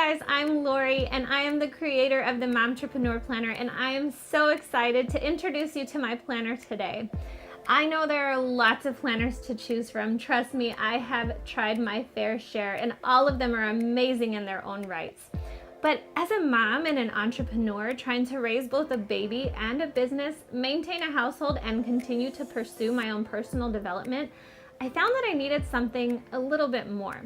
guys, I'm Lori and I am the creator of the Momtrepreneur Planner, and I am so excited to introduce you to my planner today. I know there are lots of planners to choose from. Trust me, I have tried my fair share and all of them are amazing in their own rights. But as a mom and an entrepreneur trying to raise both a baby and a business, maintain a household, and continue to pursue my own personal development, I found that I needed something a little bit more.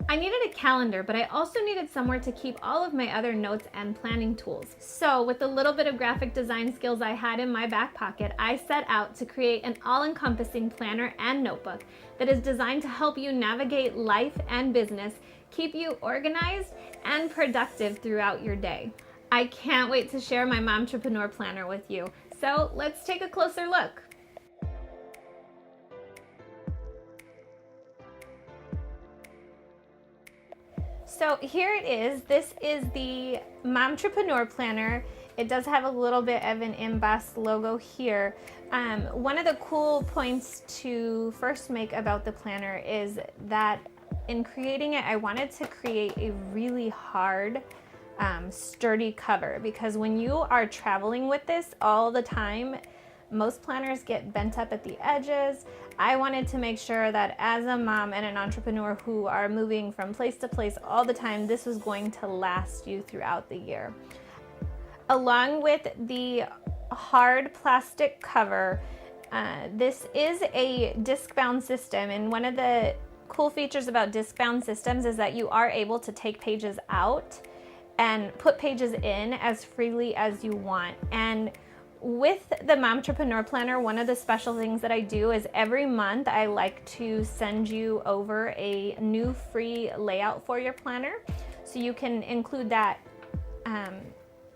I needed a calendar, but I also needed somewhere to keep all of my other notes and planning tools. So with the little bit of graphic design skills I had in my back pocket, I set out to create an all-encompassing planner and notebook that is designed to help you navigate life and business, keep you organized and productive throughout your day. I can't wait to share my Momtrepreneur Planner with you. So let's take a closer look. So here it is. This is the Momtrepreneur Planner. It does have a little bit of an embossed logo here. One of the cool points to first make about the planner is that in creating it, I wanted to create a really hard, sturdy cover, because when you are traveling with this all the time, most planners get bent up at the edges. I wanted to make sure that as a mom and an entrepreneur who are moving from place to place all the time, this was going to last you throughout the year. Along with the hard plastic cover, this is a disc-bound system, and one of the cool features about disc-bound systems is that you are able to take pages out and put pages in as freely as you want. And with the Momtrepreneur Planner, one of the special things that I do is every month I like to send you over a new free layout for your planner. So you can include that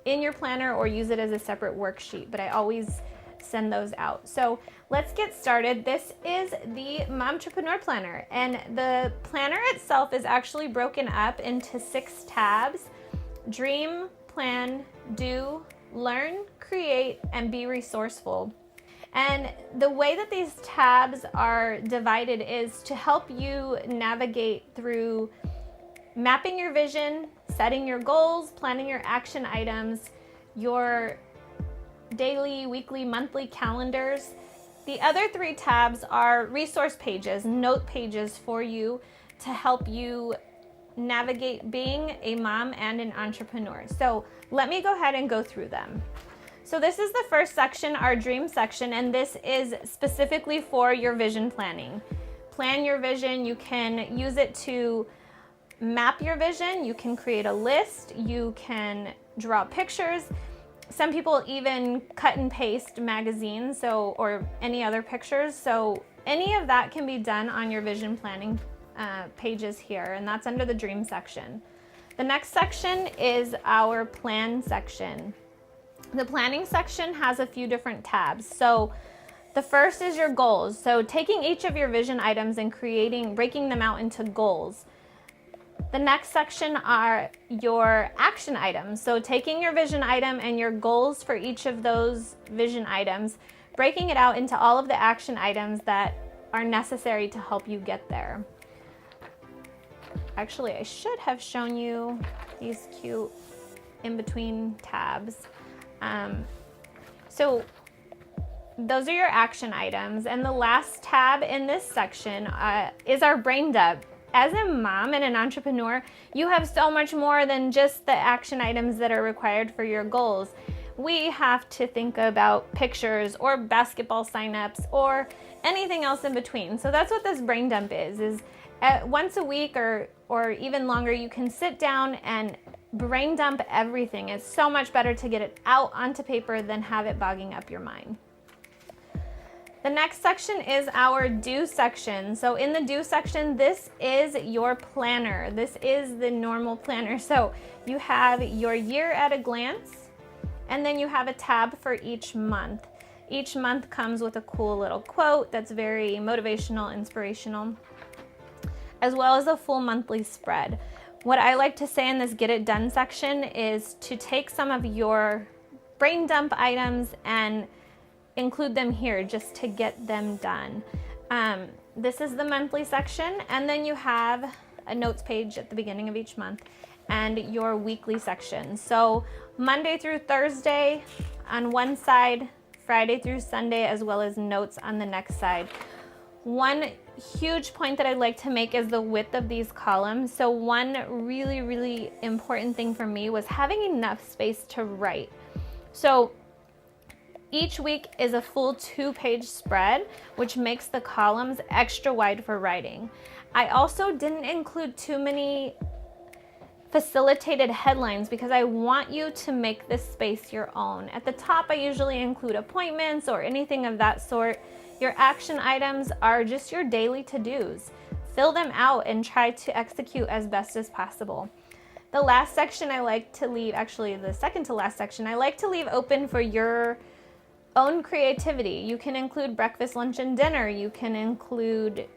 in your planner or use it as a separate worksheet, but I always send those out. So let's get started. This is the Momtrepreneur Planner, and the planner itself is actually broken up into 6 tabs: Dream, Plan, Do, Learn, Create, and Be Resourceful. And the way that these tabs are divided is to help you navigate through mapping your vision, setting your goals, planning your action items, your daily, weekly, monthly calendars. The other 3 tabs are resource pages, note pages for you to help you navigate being a mom and an entrepreneur. So let me go ahead and go through them. So this is the first section, our dream section, and this is specifically for your vision planning. Plan your vision. You can use it to map your vision. You can create a list. You can draw pictures. Some people even cut and paste magazines, or any other pictures. So any of that can be done on your vision planning pages here, and that's under the dream section. The next section is our plan section. The planning section has a few different tabs. So the first is your goals. So taking each of your vision items and breaking them out into goals. The next section are your action items. So taking your vision item and your goals for each of those vision items, breaking it out into all of the action items that are necessary to help you get there. Actually, I should have shown you these cute in-between tabs. So those are your action items. And the last tab in this section is our brain dump. As a mom and an entrepreneur, you have so much more than just the action items that are required for your goals. We have to think about pictures or basketball signups or anything else in between. So that's what this brain dump is once a week or even longer, you can sit down and brain dump everything. It's so much better to get it out onto paper than have it bogging up your mind. The next section is our do section. So in the do section, this is your planner. This is the normal planner. So you have your year at a glance, and then you have a tab for each month. Each month comes with a cool little quote that's very motivational, inspirational, as well as a full monthly spread. What I like to say in this Get It Done section is to take some of your brain dump items and include them here just to get them done. This is the monthly section, and then you have a notes page at the beginning of each month. and your weekly section. So Monday through Thursday on one side, Friday through Sunday, as well as notes on the next side. One huge point that I'd like to make is the width of these columns. So one really, really important thing for me was having enough space to write. So each week is a full 2-page spread, which makes the columns extra wide for writing. I also didn't include too many facilitated headlines because I want you to make this space your own. At the top, I usually include appointments or anything of that sort. Your action items are just your daily to-dos. Fill them out and try to execute as best as possible. The last section I like to leave, actually the second to last section, I like to leave open for your own creativity. You can include breakfast, lunch, and dinner. You can include,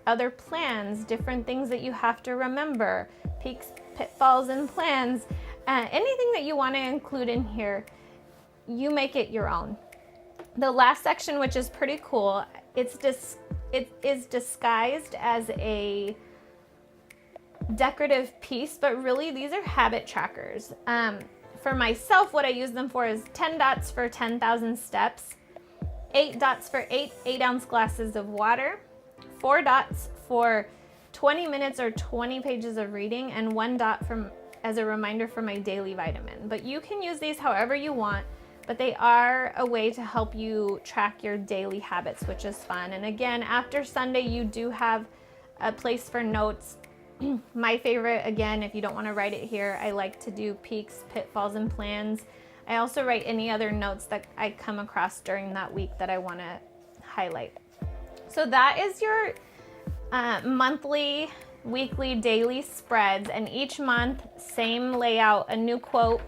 other plans, different things that you have to remember, peaks, pitfalls, and plans. Anything that you want to include in here, you make it your own. The last section, which is pretty cool, it is disguised as a decorative piece, but really these are habit trackers. For myself, what I use them for is 10 dots for 10,000 steps, 8 dots for 8 8-ounce glasses of water, 4 dots for 20 minutes or 20 pages of reading, and 1 dot as a reminder for my daily vitamin. But you can use these however you want, but they are a way to help you track your daily habits, which is fun. And again, after Sunday, you do have a place for notes. My favorite, again, if you don't want to write it here, I like to do peaks, pitfalls, and plans. I also write any other notes that I come across during that week that I want to highlight. So that is your monthly, weekly, daily spreads, and each month, same layout, a new quote.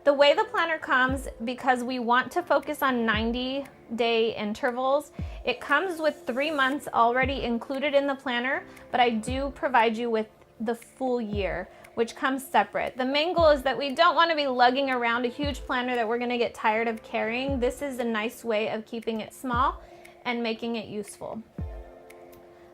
The way the planner comes, because we want to focus on 90-day intervals, it comes with 3 months already included in the planner, but I do provide you with the full year, which comes separate. The main goal is that we don't want to be lugging around a huge planner that we're going to get tired of carrying. This is a nice way of keeping it small and making it useful.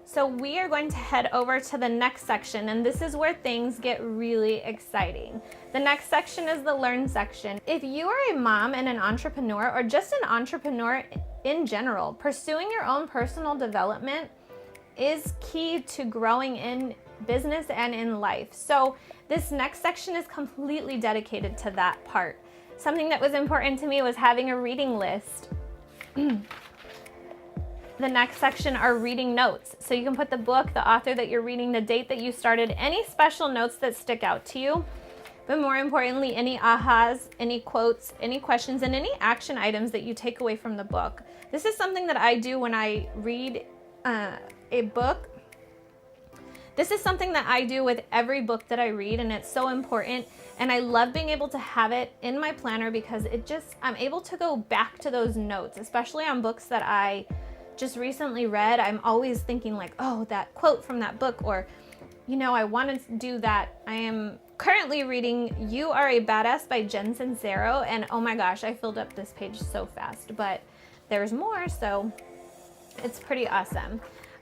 So we are going to head over to the next section, and this is where things get really exciting. The next section is the Learn section. If you are a mom and an entrepreneur, or just an entrepreneur in general, pursuing your own personal development is key to growing in business and in life. So this next section is completely dedicated to that part. Something that was important to me was having a reading list. The next section are reading notes. So you can put the book, the author that you're reading, the date that you started, any special notes that stick out to you, but more importantly, any ahas, any quotes, any questions, and any action items that you take away from the book. This is something that I do when I read a book. This is something that I do with every book that I read, and it's so important. And I love being able to have it in my planner because I'm able to go back to those notes, especially on books that I just recently read. I'm always thinking like, oh, that quote from that book, or, I want to do that. I am currently reading You Are a Badass by Jen Sincero, and oh my gosh, I filled up this page so fast, but there's more, so it's pretty awesome.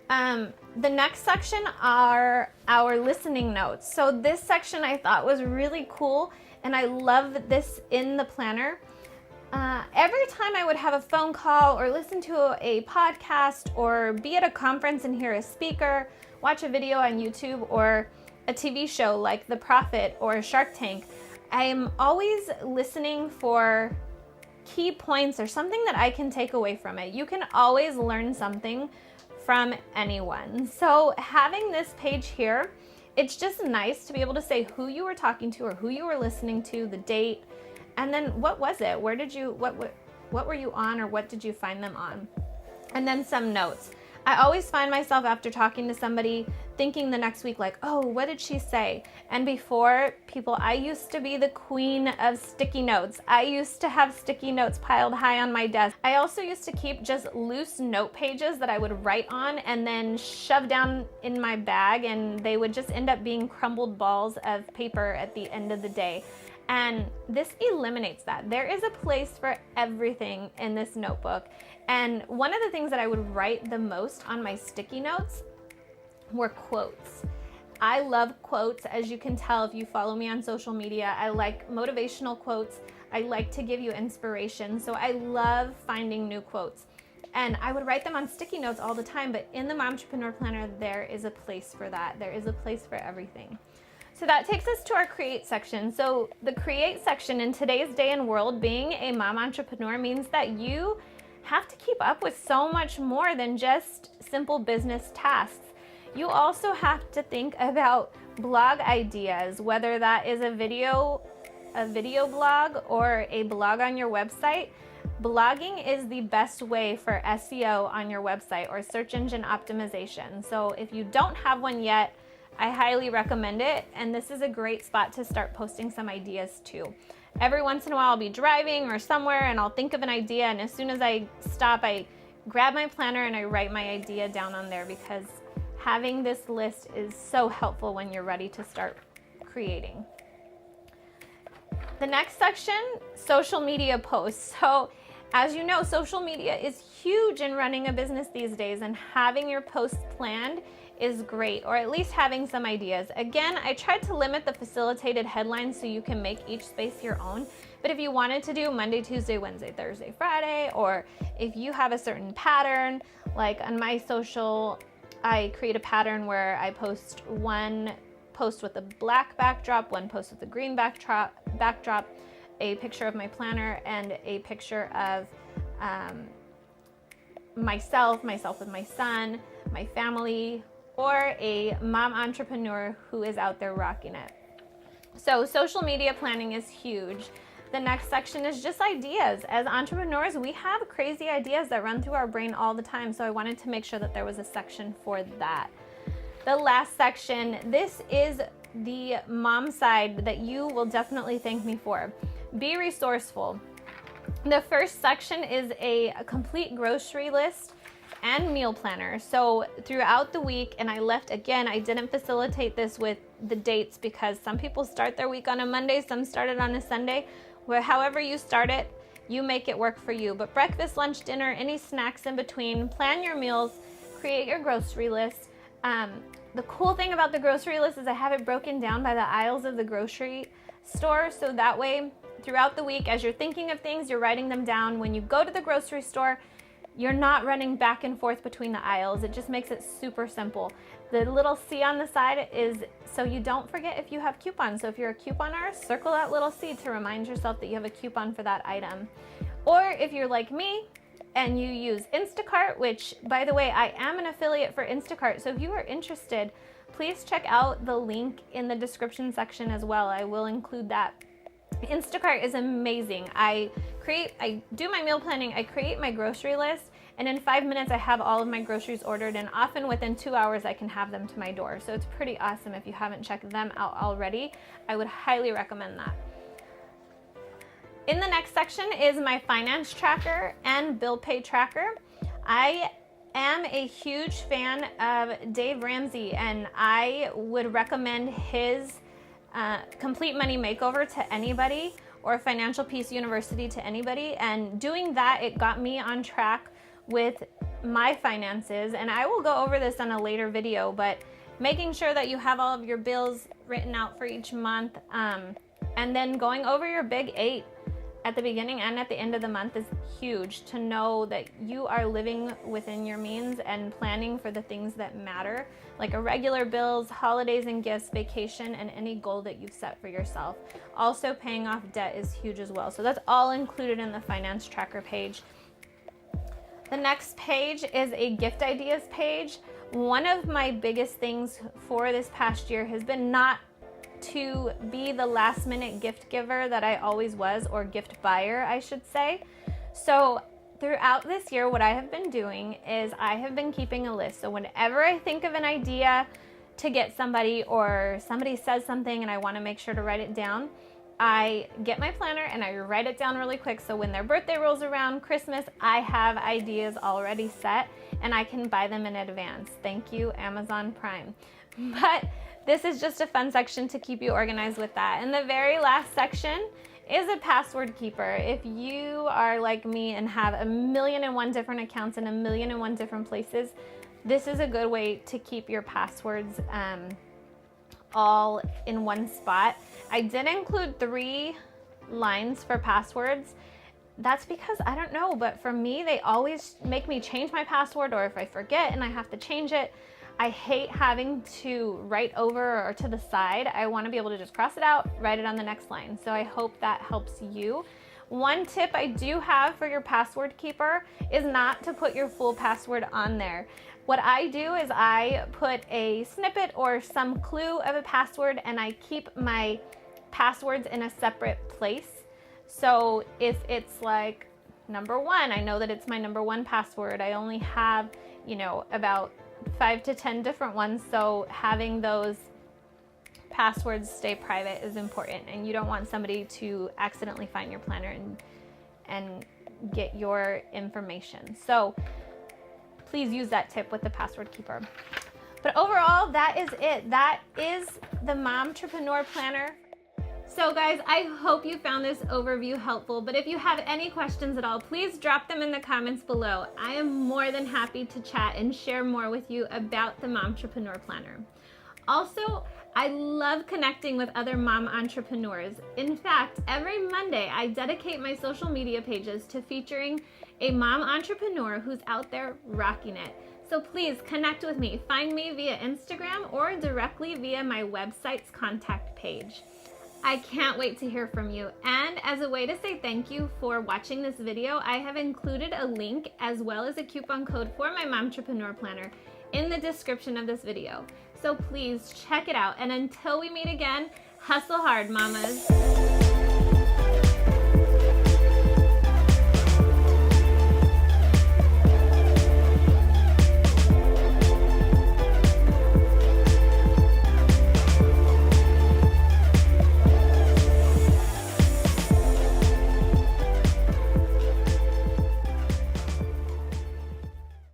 The next section are our listening notes. So this section I thought was really cool, and I love this in the planner. Every time I would have a phone call or listen to a podcast or be at a conference and hear a speaker, watch a video on YouTube or a TV show like The Profit or Shark Tank, I am always listening for key points or something that I can take away from it. You can always learn something from anyone. So having this page here, it's just nice to be able to say who you were talking to or who you were listening to, the date, and then what was it? Where did you, what were you on, or what did you find them on? And then some notes. I always find myself after talking to somebody thinking the next week like, oh, what did she say? And before, people, I used to be the queen of sticky notes. I used to have sticky notes piled high on my desk. I also used to keep just loose note pages that I would write on and then shove down in my bag, and they would just end up being crumbled balls of paper at the end of the day. And this eliminates that. There is a place for everything in this notebook. And one of the things that I would write the most on my sticky notes were quotes. I love quotes. As you can tell if you follow me on social media, I like motivational quotes. I like to give you inspiration. So I love finding new quotes. And I would write them on sticky notes all the time, but in the Momtrepreneur Planner, there is a place for that. There is a place for everything. So that takes us to our create section. So the create section in today's day and world, being a mom entrepreneur means that you have to keep up with so much more than just simple business tasks. You also have to think about blog ideas, whether that is a video blog or a blog on your website. Blogging is the best way for SEO on your website or search engine optimization. So if you don't have one yet, I highly recommend it, and this is a great spot to start posting some ideas too. Every once in a while I'll be driving or somewhere and I'll think of an idea, and as soon as I stop, I grab my planner and I write my idea down on there, because having this list is so helpful when you're ready to start creating. The next section, social media posts. So as you know, social media is huge in running a business these days, and having your posts planned is great, or at least having some ideas. Again, I tried to limit the facilitated headlines so you can make each space your own. But if you wanted to do Monday, Tuesday, Wednesday, Thursday, Friday, or if you have a certain pattern, like on my social, I create a pattern where I post one post with a black backdrop, one post with a green backdrop, a picture of my planner, and a picture of myself with my son, my family, or a mom entrepreneur who is out there rocking it. So social media planning is huge. The next section is just ideas. As entrepreneurs, we have crazy ideas that run through our brain all the time, so I wanted to make sure that there was a section for that. The last section, this is the mom side that you will definitely thank me for. Be resourceful. The first section is a complete grocery list and meal planner. So throughout the week, and I didn't facilitate this with the dates because some people start their week on a Monday, some start it on a Sunday. However you start it, you make it work for you. But breakfast, lunch, dinner, any snacks in between, plan your meals, create your grocery list. The cool thing about the grocery list is I have it broken down by the aisles of the grocery store, so that way throughout the week, as you're thinking of things, you're writing them down. When you go to the grocery store, you're not running back and forth between the aisles. It just makes it super simple. The little C on the side is so you don't forget if you have coupons. So if you're a couponer, circle that little C to remind yourself that you have a coupon for that item. Or if you're like me and you use Instacart, which by the way, I am an affiliate for Instacart. So if you are interested, please check out the link in the description section as well. I will include that. Instacart is amazing. I do my meal planning, I create my grocery list, and in 5 minutes I have all of my groceries ordered, and often within 2 hours I can have them to my door. So it's pretty awesome. If you haven't checked them out already, I would highly recommend that. In the next section is my finance tracker and bill pay tracker. I am a huge fan of Dave Ramsey, and I would recommend his Complete Money Makeover to anybody, or Financial Peace University to anybody. And doing that, it got me on track with my finances. And I will go over this on a later video, but making sure that you have all of your bills written out for each month, and then going over your big 8 at the beginning and at the end of the month is huge, to know that you are living within your means and planning for the things that matter, like irregular bills, holidays and gifts, vacation, and any goal that you've set for yourself. Also, paying off debt is huge as well. So that's all included in the finance tracker page. The next page is a gift ideas page. One of my biggest things for this past year has been not to be the last minute gift giver that I always was, or gift buyer, I should say. So throughout this year, what I have been doing is I have been keeping a list. So whenever I think of an idea to get somebody, or somebody says something and I want to make sure to write it down, I get my planner and I write it down really quick. So when their birthday rolls around, Christmas, I have ideas already set and I can buy them in advance. Thank you, Amazon Prime. But this is just a fun section to keep you organized with that. And the very last section is a password keeper. If you are like me and have 1,000,001 different accounts in 1,000,001 different places, this is a good way to keep your passwords all in one spot. I did include 3 lines for passwords. That's because I don't know, but for me, they always make me change my password, or if I forget and I have to change it, I hate having to write over or to the side. I want to be able to just cross it out, write it on the next line. So I hope that helps you. One tip I do have for your password keeper is not to put your full password on there. What I do is I put a snippet or some clue of a password, and I keep my passwords in a separate place. So if it's like number 1, I know that it's my number 1 password. I only have, about 5 to 10 different ones. So having those passwords stay private is important, and you don't want somebody to accidentally find your planner and get your information. So please use that tip with the password keeper. But overall, that is it. That is the Momtrepreneur Planner. So guys, I hope you found this overview helpful, but if you have any questions at all, please drop them in the comments below. I am more than happy to chat and share more with you about the Momtrepreneur Planner. Also, I love connecting with other mom entrepreneurs. In fact, every Monday, I dedicate my social media pages to featuring a mom entrepreneur who's out there rocking it. So please connect with me. Find me via Instagram or directly via my website's contact page. I can't wait to hear from you. And as a way to say thank you for watching this video, I have included a link as well as a coupon code for my Momtrepreneur Planner in the description of this video. So please check it out. And until we meet again, hustle hard, mamas.